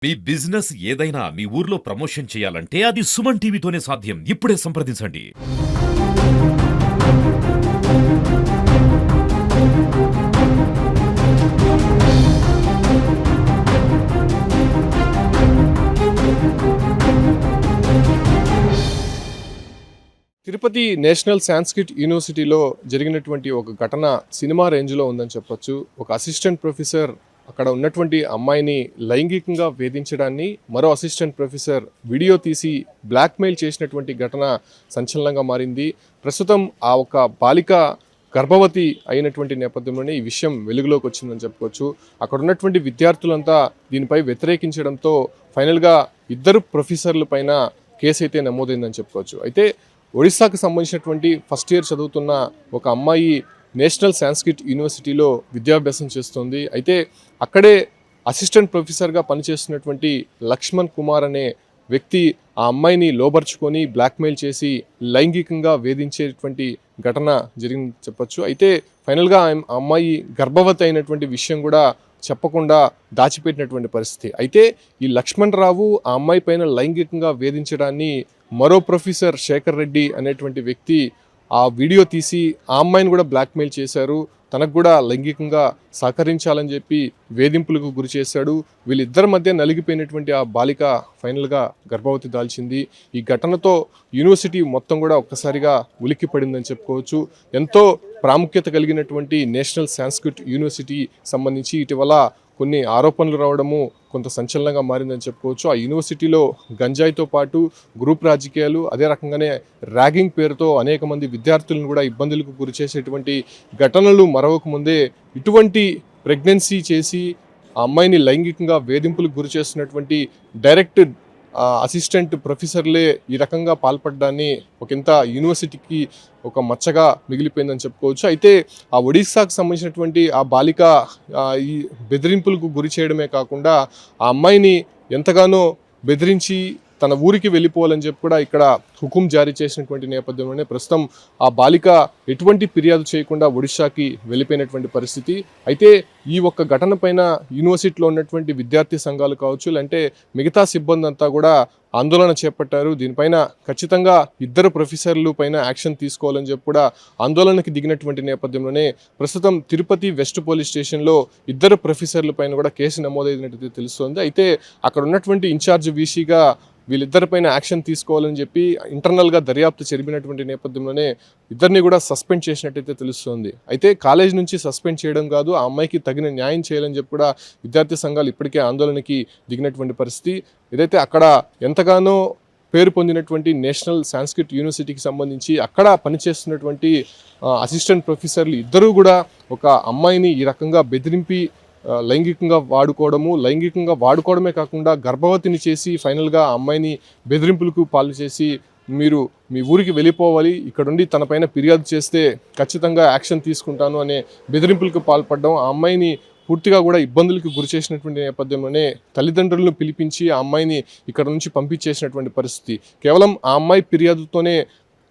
మీ business ఏదైనా మీ ఊర్లో promotion చేయాలంటే అది సుమన్ టీవీతోనే సాధ్యం. ఇప్పుడే సంప్రదించండి. తిరుపతి నేషనల్ సాంస్క్రిట్ యూనివర్సిటీలో జరిగినటువంటి ఒక ఘటన సినిమా రేంజ్లో ఉందని చెప్పొచ్చు. ఒక అసిస్టెంట్ ప్రొఫెసర్ అక్కడ ఉన్నటువంటి అమ్మాయిని లైంగికంగా వేధించడాన్ని మరో అసిస్టెంట్ ప్రొఫెసర్ వీడియో తీసి బ్లాక్మెయిల్ చేసినటువంటి ఘటన సంచలనంగా మారింది. ప్రస్తుతం ఆ ఒక బాలిక గర్భవతి అయినటువంటి నేపథ్యంలోనే ఈ విషయం వెలుగులోకి వచ్చిందని చెప్పుకోవచ్చు. అక్కడ ఉన్నటువంటి విద్యార్థులంతా దీనిపై వ్యతిరేకించడంతో ఫైనల్గా ఇద్దరు ప్రొఫెసర్ల పైన కేసు అయితే నమోదైందని చెప్పుకోవచ్చు. అయితే ఒడిశాకు సంబంధించినటువంటి ఫస్ట్ ఇయర్ చదువుతున్న ఒక అమ్మాయి నేషనల్ సాంస్క్రిట్ యూనివర్సిటీలో విద్యాభ్యాసం చేస్తుంది. అయితే అక్కడే అసిస్టెంట్ ప్రొఫెసర్గా పనిచేస్తున్నటువంటి లక్ష్మణ్ కుమార్ అనే వ్యక్తి ఆ అమ్మాయిని లోబర్చుకొని బ్లాక్మెయిల్ చేసి లైంగికంగా వేధించేటువంటి ఘటన జరిగింది చెప్పొచ్చు. అయితే ఫైనల్గా ఆ అమ్మాయి గర్భవతి అయినటువంటి విషయం కూడా చెప్పకుండా దాచిపెట్టినటువంటి పరిస్థితి. అయితే ఈ లక్ష్మణ్ రావు ఆ అమ్మాయి పైన లైంగికంగా వేధించడాన్ని మరో ప్రొఫెసర్ శేఖర్ రెడ్డి అనేటువంటి వ్యక్తి ఆ వీడియో తీసి ఆ అమ్మాయిని కూడా బ్లాక్మెయిల్ చేశారు. తనకు కూడా లైంగికంగా సహకరించాలని చెప్పి వేధింపులకు గురి చేశాడు. వీళ్ళిద్దరి మధ్య నలిగిపోయినటువంటి ఆ బాలిక ఫైనల్గా గర్భవతి దాల్చింది. ఈ ఘటనతో యూనివర్సిటీ మొత్తం కూడా ఒక్కసారిగా ఉలిక్కి పడిందని చెప్పుకోవచ్చు. ఎంతో ప్రాముఖ్యత కలిగినటువంటి నేషనల్ సాంస్క్రిట్ యూనివర్సిటీ సంబంధించి ఇటీవల కొన్ని ఆరోపణలు రావడము కొంత సంచలనంగా మారిందని చెప్పుకోవచ్చు. ఆ యూనివర్సిటీలో గంజాయితో పాటు గ్రూప్ రాజకీయాలు, అదే రకంగానే ర్యాగింగ్ పేరుతో అనేక మంది విద్యార్థులను కూడా ఇబ్బందులకు గురి చేసేటువంటి ఘటనలు మరవక ముందే ఇటువంటి ప్రెగ్నెన్సీ చేసి ఆ అమ్మాయిని లైంగికంగా వేధింపులకు గురి చేస్తున్నటువంటి డైరెక్ట్ అసిస్టెంట్ ప్రొఫెసర్లే ఈ రకంగా పాల్పడ్డాన్ని ఒకంత యూనివర్సిటీకి ఒక మచ్చగా మిగిలిపోయిందని చెప్పుకోవచ్చు. అయితే ఆ ఒడిశాకు సంబంధించినటువంటి ఆ బాలిక ఈ బెదిరింపులకు గురి చేయడమే కాకుండా ఆ అమ్మాయిని ఎంతగానో బెదిరించి తన ఊరికి వెళ్ళిపోవాలని చెప్పి కూడా ఇక్కడ హుకుం జారీ చేసినటువంటి నేపథ్యంలోనే ప్రస్తుతం ఆ బాలిక ఎటువంటి ఫిర్యాదు చేయకుండా ఒడిశాకి వెళ్ళిపోయినటువంటి పరిస్థితి. అయితే ఈ ఒక్క ఘటన పైన యూనివర్సిటీలో ఉన్నటువంటి విద్యార్థి సంఘాలు కావచ్చు, లేదంటే మిగతా సిబ్బంది అంతా కూడా ఆందోళన చేపట్టారు. దీనిపైన ఖచ్చితంగా ఇద్దరు ప్రొఫెసర్లు పైన యాక్షన్ తీసుకోవాలని చెప్పి కూడా ఆందోళనకి దిగినటువంటి నేపథ్యంలోనే ప్రస్తుతం తిరుపతి వెస్ట్ పోలీస్ స్టేషన్లో ఇద్దరు ప్రొఫెసర్ల పైన కూడా కేసు నమోదైనట్టు తెలుస్తోంది. అయితే అక్కడ ఉన్నటువంటి ఇన్ఛార్జ్ వీసీగా వీళ్ళిద్దరిపైన యాక్షన్ తీసుకోవాలని చెప్పి ఇంటర్నల్గా దర్యాప్తు జరిపినటువంటి నేపథ్యంలోనే ఇద్దరిని కూడా సస్పెండ్ చేసినట్టయితే తెలుస్తోంది. అయితే కాలేజ్ నుంచి సస్పెండ్ చేయడం కాదు, ఆ అమ్మాయికి తగిన న్యాయం చేయాలని చెప్పి కూడా విద్యార్థి సంఘాలు ఇప్పటికే ఆందోళనకి దిగినటువంటి పరిస్థితి. ఏదైతే అక్కడ ఎంతగానో పేరు పొందినటువంటి నేషనల్ సాంస్క్రిట్ యూనివర్సిటీకి సంబంధించి అక్కడ పనిచేస్తున్నటువంటి అసిస్టెంట్ ప్రొఫెసర్లు ఇద్దరూ కూడా ఒక అమ్మాయిని ఈ రకంగా బెదిరింపి లైంగికంగా వాడుకోవడమే కాకుండా గర్భవతిని చేసి ఫైనల్గా ఆ అమ్మాయిని బెదిరింపులకు పాలు చేసి మీరు మీ ఊరికి వెళ్ళిపోవాలి, ఇక్కడుండి తనపైన ఫిర్యాదు చేస్తే ఖచ్చితంగా యాక్షన్ తీసుకుంటాను అనే బెదిరింపులకు పాల్పడడం, ఆ అమ్మాయిని పూర్తిగా కూడా ఇబ్బందులకు గురి చేసినటువంటి నేపథ్యంలోనే తల్లిదండ్రులను పిలిపించి ఆ అమ్మాయిని ఇక్కడ నుంచి పంపించేసినటువంటి పరిస్థితి. కేవలం ఆ అమ్మాయి ఫిర్యాదుతోనే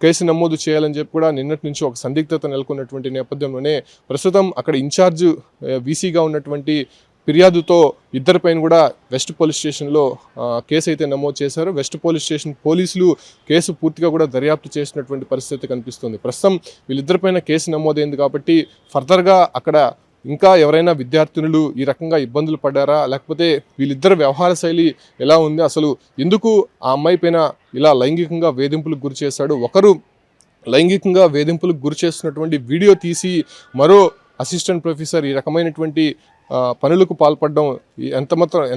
కేసు నమోదు చేయాలని చెప్పి కూడా నిన్నటి నుంచి ఒక సందిగ్ధత నెలకొన్నటువంటి నేపథ్యంలోనే ప్రస్తుతం అక్కడ ఇన్ఛార్జ్ వీసీగా ఉన్నటువంటి ఫిర్యాదుతో ఇద్దరిపైన కూడా వెస్ట్ పోలీస్ స్టేషన్లో కేసు అయితే నమోదు చేశారు. వెస్ట్ పోలీస్ స్టేషన్ పోలీసులు కేసు పూర్తిగా కూడా దర్యాప్తు చేసినటువంటి పరిస్థితి కనిపిస్తుంది. ప్రస్తుతం వీళ్ళిద్దరిపైన కేసు నమోదైంది కాబట్టి ఫర్దర్గా అక్కడ ఇంకా ఎవరైనా విద్యార్థినులు ఈ రకంగా ఇబ్బందులు పడ్డారా, లేకపోతే వీళ్ళిద్దరు వ్యవహార శైలి ఎలా ఉంది, అసలు ఎందుకు ఆ అమ్మాయి పైన ఇలా లైంగికంగా వేధింపులకు గురి చేశాడు, ఒకరు లైంగికంగా వేధింపులకు గురి చేస్తున్నటువంటి వీడియో తీసి మరో అసిస్టెంట్ ప్రొఫెసర్ ఈ రకమైనటువంటి పనులకు పాల్పడడం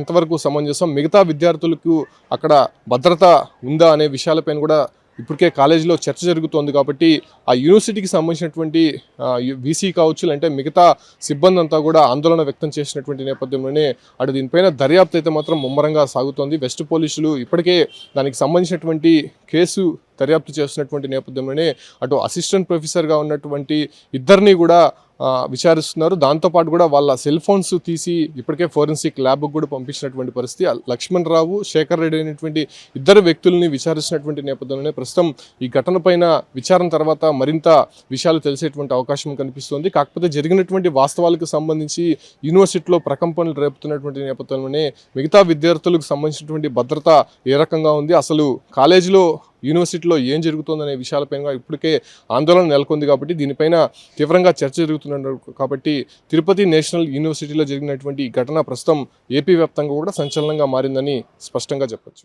ఎంతవరకు సమంజసం, మిగతా విద్యార్థులకు అక్కడ భద్రత ఉందా అనే విషయాలపైన కూడా ఇప్పటికే కాలేజీలో చర్చ జరుగుతోంది. కాబట్టి ఆ యూనివర్సిటీకి సంబంధించినటువంటి వీసీ కావచ్చు, అంటే మిగతా సిబ్బంది అంతా కూడా ఆందోళన వ్యక్తం చేసినటువంటి నేపథ్యంలోనే అటు దీనిపైన దర్యాప్తు అయితే మాత్రం ముమ్మరంగా సాగుతోంది. వెస్ట్ పోలీసులు ఇప్పటికే దానికి సంబంధించినటువంటి కేసు దర్యాప్తు చేస్తున్నటువంటి నేపథ్యంలోనే అటు అసిస్టెంట్ ప్రొఫెసర్గా ఉన్నటువంటి ఇద్దరిని కూడా విచారిస్తున్నారు. దాంతోపాటు కూడా వాళ్ళ సెల్ ఫోన్స్ తీసి ఇప్పటికే ఫోరెన్సిక్ ల్యాబ్కు కూడా పంపించినటువంటి పరిస్థితి. లక్ష్మణ్ రావు, శేఖర్ రెడ్డి అనేటువంటి ఇద్దరు వ్యక్తుల్ని విచారిస్తున్నటువంటి నేపథ్యంలోనే ప్రస్తుతం ఈ ఘటన పైన విచారణ తర్వాత మరింత విషయాలు తెలిసేటువంటి అవకాశం కనిపిస్తుంది. కాకపోతే జరిగినటువంటి వాస్తవాలకు సంబంధించి యూనివర్సిటీలో ప్రకంపనలు రేపుతున్నటువంటి నేపథ్యంలోనే మిగతా విద్యార్థులకు సంబంధించినటువంటి భద్రత ఏ రకంగా ఉంది, అసలు కాలేజీలో యూనివర్సిటీలో ఏం జరుగుతుందనే విషయాలపైన ఇప్పటికే ఆందోళన నెలకొంది. కాబట్టి దీనిపైన తీవ్రంగా చర్చ జరుగుతున్నారు. కాబట్టి తిరుపతి నేషనల్ యూనివర్సిటీలో జరిగినటువంటి ఈ ఘటన ప్రస్తుతం ఏపీ వ్యాప్తంగా కూడా సంచలనంగా మారిందని స్పష్టంగా చెప్పొచ్చు.